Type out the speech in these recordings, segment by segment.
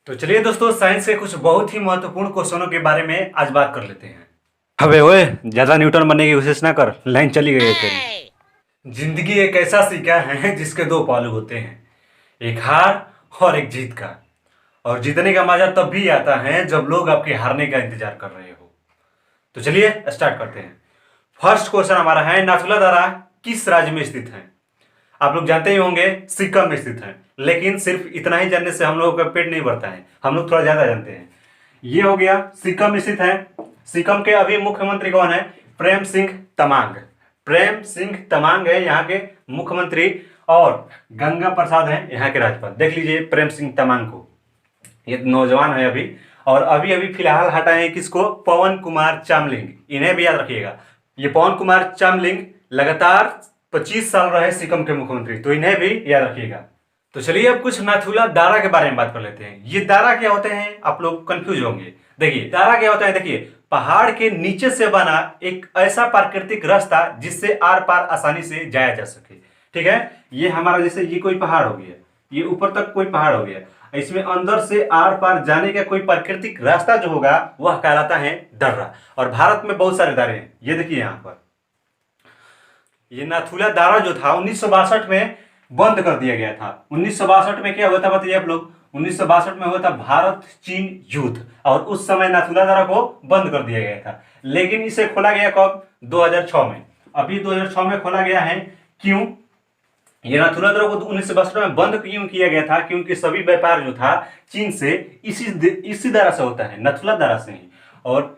तो चलिए दोस्तों, साइंस के कुछ बहुत ही महत्वपूर्ण क्वेश्चनों के बारे में आज बात कर लेते हैं। अबे ओए, ज्यादा न्यूटन बनने की कोशिश ना कर, लाइन चली गई है तेरी। जिंदगी एक ऐसा सिक्का है जिसके दो पहलू होते हैं, एक हार और एक जीत का। और जीतने का मजा तब भी आता है जब लोग आपके हारने का इंतजार कर रहे हो। तो चलिए स्टार्ट करते हैं। फर्स्ट क्वेश्चन हमारा है, नाथुला दर्रा किस राज्य में स्थित है? आप लोग जानते ही होंगे, सिक्किम में स्थित है। लेकिन सिर्फ इतना ही जानने से हम लोगों का पेट नहीं भरता है, हम लोग थोड़ा ज्यादा जानते हैं। ये हो गया, सिक्किम में स्थित है। सिक्किम के अभी मुख्यमंत्री कौन है? प्रेम सिंह तमांग। प्रेम सिंह तमांग है यहाँ के मुख्यमंत्री, और गंगा प्रसाद है यहाँ के राज्यपाल। देख लीजिए प्रेम सिंह तमांग को, ये नौजवान है अभी। और अभी अभी फिलहाल हटाए हैं किसको? पवन कुमार चामलिंग। इन्हें भी याद रखिएगा, ये पवन कुमार चामलिंग लगातार 25 साल रहे सिक्किम के मुख्यमंत्री, तो इन्हें भी याद रखिएगा। तो चलिए अब कुछ नाथुला दारा के बारे में बात कर लेते हैं। ये दारा क्या होते हैं? आप लोग कंफ्यूज होंगे। देखिए दारा क्या होता है, देखिए पहाड़ के नीचे से बना एक ऐसा प्राकृतिक रास्ता जिससे आर पार आसानी से जाया जा सके। ठीक है, ये हमारा जैसे ये कोई पहाड़ हो गया, ये ऊपर तक कोई पहाड़ हो गया, इसमें अंदर से आर पार जाने का कोई प्राकृतिक रास्ता जो होगा वह कहलाता है दर्रा। और भारत में बहुत सारे दारे हैं, ये देखिए यहाँ पर। ये नाथुला दारा जो था 1962 में बंद कर दिया गया था। 1962 में क्या हुआ था बताइए आप लोग? 1962 में हुआ था भारत चीन युद्ध, और उस समय नाथुला दारा को बंद कर दिया गया था। लेकिन इसे खोला गया कब? 2006 में। अभी 2006 में खोला गया है। क्यों? ये नाथुला दारा को 1962 में बंद क्यों किया गया था? क्योंकि सभी व्यापार जो था चीन से इसी दारा से होता है, नाथुला दारा से ही। और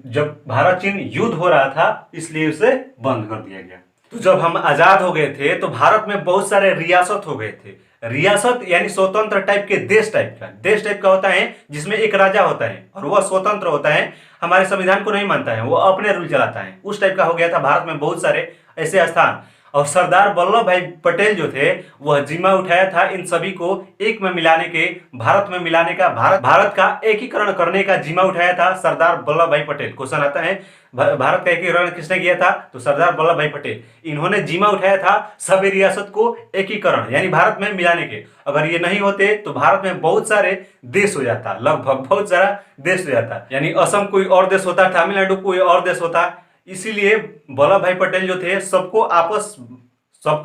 जब भारत चीन युद्ध हो रहा था इसलिए उसे बंद कर दिया गया। तो जब हम आजाद हो गए थे तो भारत में बहुत सारे रियासत हो गए थे। रियासत यानी स्वतंत्र टाइप के देश टाइप का होता है, जिसमें एक राजा होता है और वह स्वतंत्र होता है, हमारे संविधान को नहीं मानता है, वो अपने रूल चलाता है। उस टाइप का हो गया था भारत में बहुत सारे ऐसे स्थान। और सरदार वल्लभ भाई पटेल जो थे वह जिम्मा उठाया था इन सभी को एक में मिलाने के, भारत में मिलाने का, भारत का एकीकरण करने का जिम्मा उठाया था सरदार वल्लभ भाई पटेल। क्वेश्चन आता है भारत का एकीकरण किसने किया था? तो सरदार वल्लभ भाई पटेल। इन्होंने जिम्मा उठाया था सभी रियासत को एकीकरण यानी भारत में मिलाने के। अगर ये नहीं होते तो भारत में बहुत सारे देश हो जाता, लगभग बहुत सारा देश हो जाता। यानी असम कोई और देश होता, तमिलनाडु कोई और देश होता। इसीलिए वल्लभ भाई पटेल जो थे सबको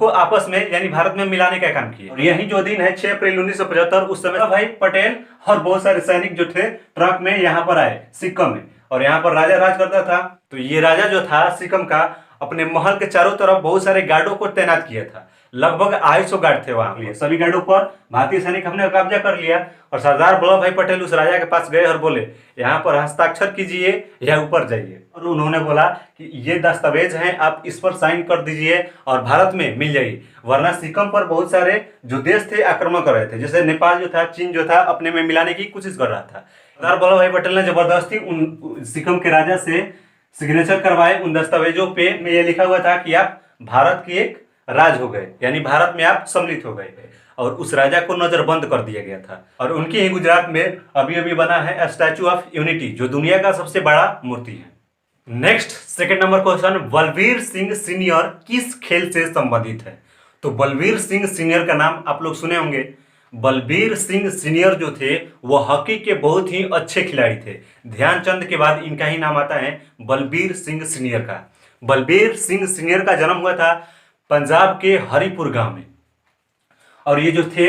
आपस में यानी भारत में मिलाने का काम किया। और यही जो दिन है 6 अप्रैल 1975, उस समय भाई पटेल और बहुत सारे सैनिक जो थे ट्रक में यहाँ पर आए सिक्किम में, और यहाँ पर राजा राज करता था। तो ये राजा जो था सिक्किम का अपने महल के चारों तरफ बहुत सारे गार्डों को तैनात किया था। लगभग 250 गार्ड थे वहां। सभी गार्डों पर भारतीय सैनिक हमने कब्जा कर लिया, और सरदार वल्लभ भाई पटेल उस राजा के पास गए और बोले यहाँ पर हस्ताक्षर कीजिए या ऊपर जाइए। और उन्होंने बोला कि ये दस्तावेज हैं, आप इस पर साइन कर दीजिए और भारत में मिल जाएगी, वरना सिक्किम पर बहुत सारे जो देश थे आक्रमण कर रहे थे। जैसे नेपाल जो था, चीन जो था, अपने में मिलाने की कोशिश कर रहा था। सरदार वल्लभ भाई पटेल ने जबरदस्ती उन सिक्किम के राजा से सिग्नेचर करवाए उन दस्तावेजों पे में यह लिखा हुआ था कि आप भारत की एक राज हो गए, यानी भारत में आप सम्मिलित हो गए। और उस राजा को नजरबंद कर दिया गया था। और उनके ही गुजरात में अभी अभी बना है स्टैचू ऑफ यूनिटी, जो दुनिया का सबसे बड़ा मूर्ति है। Next second number question, Balbir Singh senior किस खेल से संबंधित है? तो बलबीर सिंह सीनियर का नाम आप लोग सुने होंगे। बलबीर सिंह सीनियर जो थे वह हॉकी के बहुत ही अच्छे खिलाड़ी थे। ध्यानचंद के बाद इनका ही नाम आता है बलबीर सिंह सीनियर का। बलबीर सिंह सीनियर का जन्म हुआ था पंजाब के हरिपुर गांव में। और ये जो थे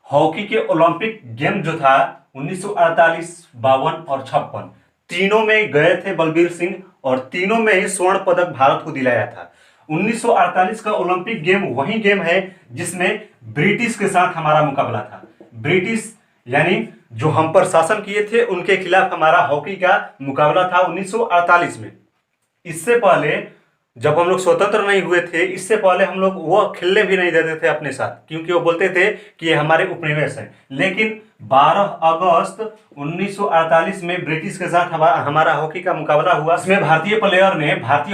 हॉकी के ओलंपिक गेम जो था 1948, 52 और 56, तीनों में गए थे बलबीर सिंह, और तीनों में ही स्वर्ण पदक भारत को दिलाया था। 1948 का ओलंपिक गेम वही गेम है जिसमें ब्रिटिश के साथ हमारा मुकाबला था। ब्रिटिश यानी जो हम पर शासन किए थे उनके खिलाफ हमारा हॉकी का मुकाबला था 1948 में। इससे पहले जब हम लोग स्वतंत्र नहीं हुए थे, इससे पहले हम लोग वो खेलने भी नहीं देते थे अपने साथ, क्योंकि वो बोलते थे कि ये हमारे उपनिवेश है। लेकिन 12 अगस्त 1948 में ब्रिटिश के साथ हमारा हॉकी का मुकाबला हुआ। इसमें भारतीय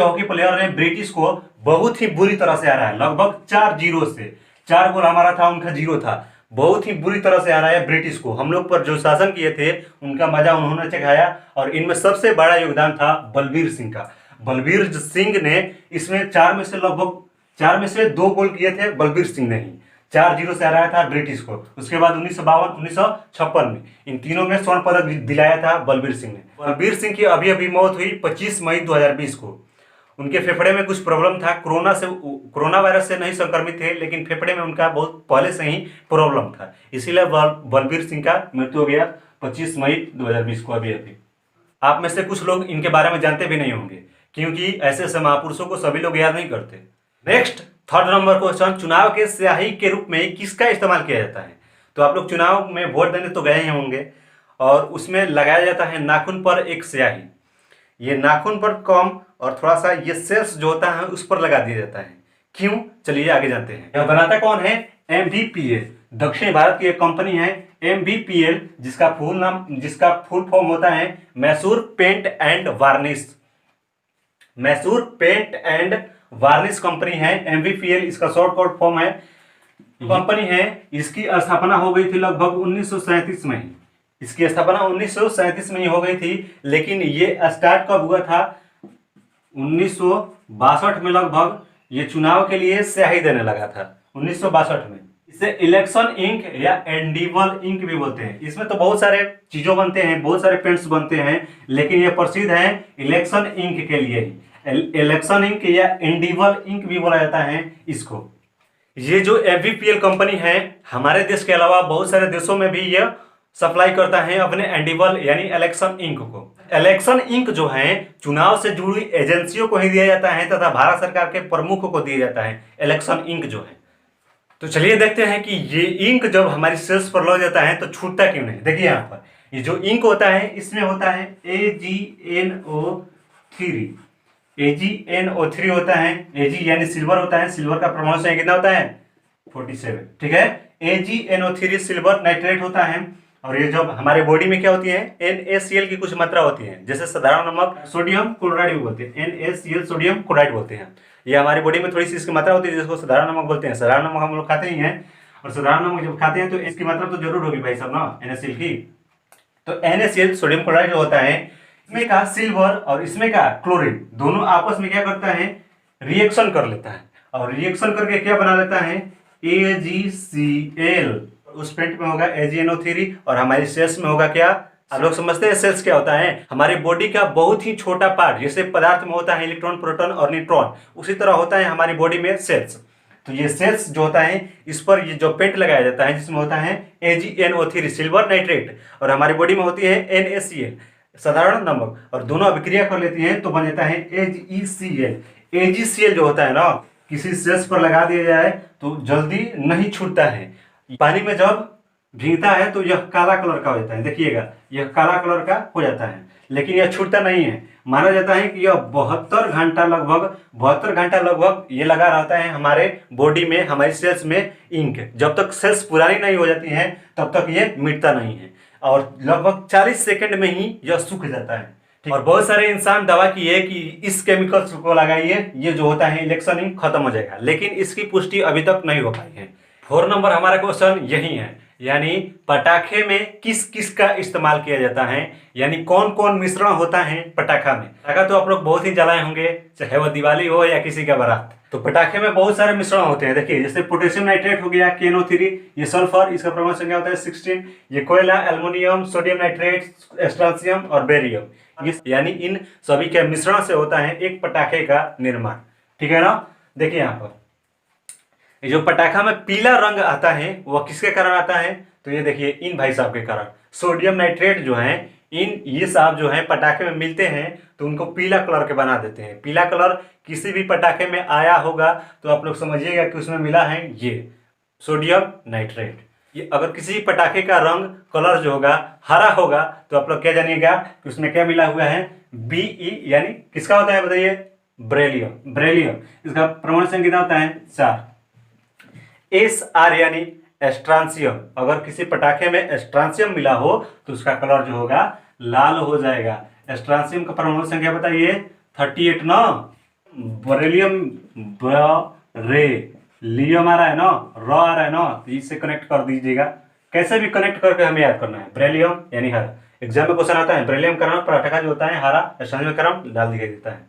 हॉकी प्लेयर ने ब्रिटिश को बहुत ही बुरी तरह से हराया, लगभग 4-0 से। 4 गोल हमारा था, उनका 0 था। बहुत ही बुरी तरह से हराया ब्रिटिश को। हम लोग पर जो शासन किए थे उनका मजा उन्होंने चखाया, और इनमें सबसे बड़ा योगदान था बलबीर सिंह का। बलबीर सिंह ने इसमें 4 में से 2 गोल किए थे बलबीर सिंह ने ही। 4 जीरो से हराया था ब्रिटिश को। उसके बाद 1952, 1956 में इन तीनों में स्वर्ण पदक दिलाया था बलबीर सिंह ने। बलबीर सिंह की अभी अभी मौत हुई 25 मई 2020 को। उनके फेफड़े में कुछ प्रॉब्लम था, कोरोना वायरस से नहीं संक्रमित थे, लेकिन फेफड़े में उनका बहुत पहले से ही प्रॉब्लम था, इसीलिए बलबीर सिंह का मृत्यु हो गया 25 मई 2020 को अभी अभी। आप में से कुछ लोग इनके बारे में जानते भी नहीं होंगे, क्योंकि ऐसे ऐसे महापुरुषों को सभी लोग याद नहीं करते। नेक्स्ट, थर्ड नंबर क्वेश्चन, चुनाव के स्याही के रूप में किसका इस्तेमाल किया जाता है? तो आप लोग चुनाव में वोट देने तो गए ही होंगे, और उसमें लगाया जाता है नाखून पर एक स्याही। ये नाखून पर कम और थोड़ा सा ये सेल्स जो होता है उस पर लगा दिया जाता है। क्यों? चलिए आगे जानते हैं। यह बनाता कौन है? MVPL, दक्षिण भारत की एक कंपनी है MVPL, जिसका फुल फॉर्म होता है Mysore paint and varnish. Mysore paint and varnish company है MVPL, इसका शॉर्ट कोड फॉर्म है। कंपनी है, इसकी स्थापना हो गई थी लगभग 1937 में ही। इसकी स्थापना 1937 में ही हो गई थी, लेकिन ये स्टार्ट कब हुआ था? 1962 में लगभग ये चुनाव के लिए स्याही देने लगा था, 1962 में। इसे इलेक्शन इंक या एंडीवल इंक भी बोलते हैं। इसमें तो बहुत सारे चीजों बनते हैं, बहुत सारे पेंट्स बनते हैं, लेकिन ये प्रसिद्ध है इलेक्शन इंक के लिए ही। इलेक्शन इंक या एंडीवल इंक भी बोला जाता है इसको। ये जो MVPL कंपनी है, हमारे देश के अलावा बहुत सारे देशों में भी यह सप्लाई करता है अपने एंडीवल यानी इलेक्शन इंक को। इलेक्शन इंक जो है चुनाव से जुड़ी एजेंसियों को ही दिया जाता है तथा भारत सरकार के प्रमुख को दिया जाता है इलेक्शन इंक जो है। तो चलिए देखते हैं कि ये इंक जब हमारी सेल्स पर लग जाता है तो छूटता क्यों नहीं। देखिए यहाँ पर ये जो इंक होता है इसमें होता है AgNO3 होता है। Ag यानी सिल्वर होता है, सिल्वर का परमाणु संख्या कितना होता है? 47, ठीक है। AgNO3 सिल्वर नाइट्रेट होता है। और ये जब हमारे बॉडी में क्या होती है, NaCl की कुछ मात्रा होती है, जैसे साधारण नमक सोडियम क्लोराइड भी बोलते हैं, NaCl सोडियम क्लोराइड बोलते हैं। ये हमारी बॉडी में थोड़ी सी इसकी मात्रा होती है, जिसको साधारण नमक बोलते हैं। साधारण नमक हम लोग खाते ही हैं, और साधारण नमक जब खाते हैं तो इसकी मात्रा तो जरूर होगी भाई साहब ना, NaCl की। तो NaCl सोडियम क्लोराइड जो होता है, इसमें का सिल्वर और इसमें का क्लोरीन दोनों आपस में क्या करता है, रिएक्शन कर लेता है, और रिएक्शन करके क्या बना लेता है, AgCl। उस पेंट में होगा AgNO3 और हमारी सेल्स में होगा क्या? आप लोग समझते हैं सेल्स क्या होता है? हमारी बॉडी का बहुत ही छोटा पार्ट। जैसे पदार्थ में होता है इलेक्ट्रॉन, प्रोटॉन और न्यूट्रॉन, उसी तरह होता है हमारी बॉडी में सेल्स। तो ये सेल्स जो होता है, इस पर ये जो पेंट लगाया जाता है जिसमें होता है AgNO3 सिल्वर नाइट्रेट, और हमारी बॉडी में होती है NaCl साधारण नमक, और दोनों अभिक्रिया कर लेती हैं तो बन जाता है AgCl। AgCl जो होता है ना, किसी सेल्स पर लगा दिया जाए तो जल्दी नहीं छूटता है। पानी में जब भीगता है तो यह काला कलर का हो जाता है, देखिएगा यह काला कलर का हो जाता है, लेकिन यह छूटता नहीं है। माना जाता है कि यह 72 घंटा लगभग ये लगा रहता है हमारे बॉडी में, हमारी सेल्स में इंक। जब तक सेल्स पुरानी नहीं हो जाती हैं तब तक ये मिटता नहीं है, और लगभग 40 सेकंड में ही यह सूख जाता है। और बहुत सारे इंसान दावा किए कि इस केमिकल्स को लगाइए, ये जो होता है इलेक्शन इंक खत्म हो जाएगा, लेकिन इसकी पुष्टि अभी तक नहीं हो पाई है। 4 नंबर हमारा क्वेश्चन यही है, यानी पटाखे में किस किस का इस्तेमाल किया जाता है, यानी कौन कौन मिश्रण होता है पटाखा में। पटाखा तो आप लोग बहुत ही जलाए होंगे, चाहे वो दिवाली हो या किसी का बारात। तो पटाखे में बहुत सारे मिश्रण होते हैं। देखिए जैसे पोटेशियम नाइट्रेट हो गया KNO3, ये सल्फर, इसका परमाणु संख्या होता है 16, ये कोयला, एल्युमिनियम, सोडियम नाइट्रेट, स्ट्रांसियम और बेरियम, यानी इन सभी के मिश्रण से होता है एक पटाखे का निर्माण, ठीक है ना। देखिए यहाँ पर ये जो पटाखा में पीला रंग आता है वह किसके कारण आता है? तो ये देखिए इन भाई साहब के कारण। सोडियम नाइट्रेट जो है, ये साहब जो है पटाखे में मिलते हैं तो उनको पीला कलर के बना देते हैं। पीला कलर किसी भी पटाखे में आया होगा तो आप लोग समझिएगा कि उसमें मिला है ये सोडियम नाइट्रेट। ये अगर किसी पटाखे का रंग कलर जो होगा हरा होगा तो आप लोग क्या जानिएगा कि उसमें क्या मिला हुआ है, Be, यानी किसका होता है बताइए, ब्रेलियम। इसका परमाणु संख्या कितना होता है, 4। SR यानी एस्ट्रांसियम। अगर किसी पटाखे में एस्ट्रांसियम मिला हो तो उसका कलर जो होगा लाल हो जाएगा। एस्ट्रांसियम का परमाणु संख्या बताइए 38 ना। बरेलियम लियम आ रहा है ना, र आ रहा है ना, तो इससे कनेक्ट कर दीजिएगा। कैसे भी कनेक्ट करके हमें याद करना है। ब्रेलियम यानी हरा। एग्जाम में क्वेश्चन आता है ब्रेलियम का नाम पटाखा जो होता है हरा, एस्ट्रांसियम का नाम लाल दिखाई देता है।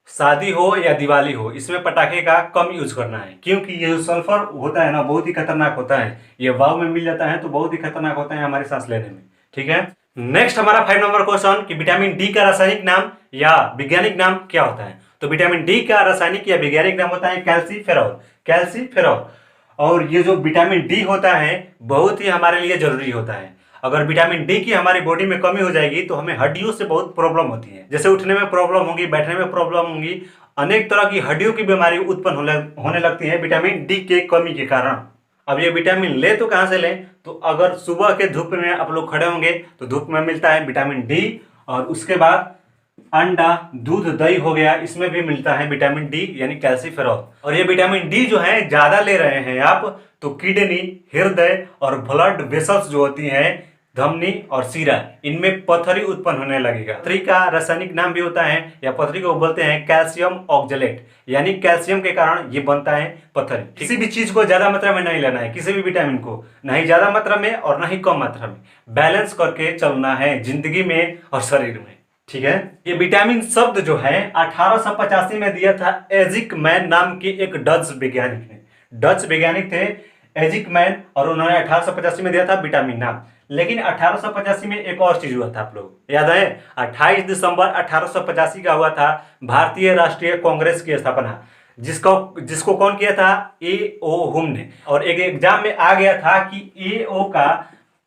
शादी हो या दिवाली हो, इसमें पटाखे का कम यूज करना है, क्योंकि ये जो सल्फर होता है ना बहुत ही खतरनाक होता है। ये वायु में मिल जाता है तो बहुत ही खतरनाक होता है हमारे सांस लेने में। ठीक है, नेक्स्ट हमारा 5 नंबर क्वेश्चन कि विटामिन डी का रासायनिक नाम या वैज्ञानिक नाम क्या होता है। तो विटामिन डी का रासायनिक या वैज्ञानिक नाम होता है कैल्सीफेरॉल, कैल्सीफेरॉल। और ये जो विटामिन डी होता है बहुत ही हमारे लिए जरूरी होता है। अगर विटामिन डी की हमारी बॉडी में कमी हो जाएगी तो हमें हड्डियों से बहुत प्रॉब्लम होती है, जैसे उठने में प्रॉब्लम होगी, बैठने में प्रॉब्लम होगी, अनेक तरह की हड्डियों की बीमारी उत्पन्न होने लगती है विटामिन डी के कमी के कारण। अब ये विटामिन ले तो कहाँ से लें, तो अगर सुबह के धूप में आप लोग खड़े होंगे तो धूप में मिलता है विटामिन डी, और उसके बाद अंडा, दूध, दही हो गया, इसमें भी मिलता है विटामिन डी यानी कैल्सीफेरॉल। और ये विटामिन डी जो है ज्यादा ले रहे हैं आप तो किडनी, हृदय और ब्लड वेसल्स जो होती हैं, धमनी और सीरा, इनमें पथरी उत्पन्न होने लगेगा। पथरी का रासायनिक नाम भी होता है या पथरी को बोलते हैं कैल्शियम ऑक्जेलेट, यानी कैल्शियम के कारण ये बनता है पथरी। किसी भी चीज को ज्यादा मात्रा में नहीं लेना है, किसी भी विटामिन को नहीं ज्यादा मात्रा में और नहीं कम मात्रा में, बैलेंस करके चलना है जिंदगी में और शरीर में। ठीक है, ये विटामिन शब्द जो है 1885 में दिया था एजिक मैन नाम के एक डच वैज्ञानिक ने। डच वैज्ञानिक थे एजिक मैन, और उन्होंने 1885 में दिया था विटामिन नाम। लेकिन 1885 में एक और चीज हुआ था, आप लोग याद है, 28 दिसंबर 1885 का हुआ था भारतीय राष्ट्रीय कांग्रेस की स्थापना, जिसको कौन किया था, ए ओ हुम ने। और एक एग्जाम में आ गया था कि ए ओ का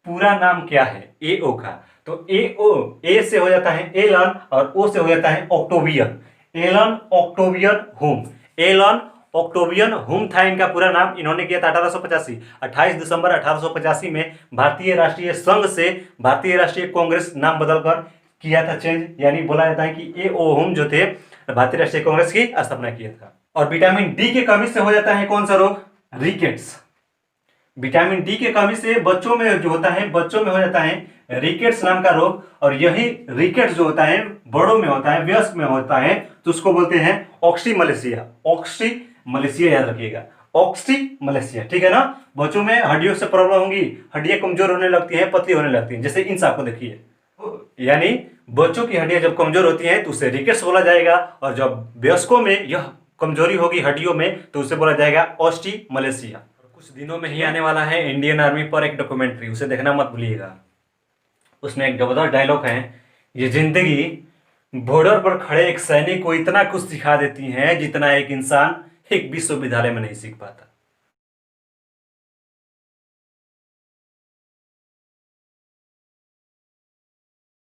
पूरा नाम क्या है, ए ओ का। तो ए से हो जाता है एलन और ओ से हो जाता है ऑक्टोवियन, एलन ऑक्टोवियन हुम। एलन ऑक्टोवियन हुम था इनका पूरा नाम। इन्होंने किया था 1885, 28 दिसंबर 1885 में भारतीय राष्ट्रीय संघ से भारतीय राष्ट्रीय कांग्रेस नाम बदलकर किया था चेंज, यानी बोला जाता है कि ए ओ हुम जो थे भारतीय राष्ट्रीय कांग्रेस की स्थापना किया था। और विटामिन डी की कमी से हो जाता है कौन सा रोग, रिकेट्स। विटामिन डी की कमी से बच्चों में जो होता है, बच्चों में हो जाता है रिकेट्स नाम का रोग। और यही रिकेट्स जो होता है बड़ों में होता है, वयस्क में होता है, तो उसको बोलते हैं ऑक्सीमलेशिया। ऑक्सीमलेशिया याद रखिएगा, ऑक्सीमलेशिया। ठीक है ना, बच्चों में हड्डियों से प्रॉब्लम होगी, हड्डियां कमजोर होने लगती हैं, पतली होने लगती हैं, जैसे इन सबको देखिए, यानी बच्चों की हड्डियां जब कमजोर होती हैं तो उसे रिकेट्स बोला जाएगा, और जब वयस्कों में यह कमजोरी होगी हड्डियों में तो उसे बोला जाएगा ऑस्टिमलेशिया। कुछ दिनों में ही आने वाला है इंडियन आर्मी पर एक डॉक्यूमेंट्री, उसे देखना मत भूलिएगा। उसमें एक जबरदस्त डायलॉग है, ये जिंदगी बॉर्डर पर खड़े एक सैनिक को इतना कुछ सिखा देती है जितना एक इंसान एक विश्वविद्यालय में नहीं सीख पाता।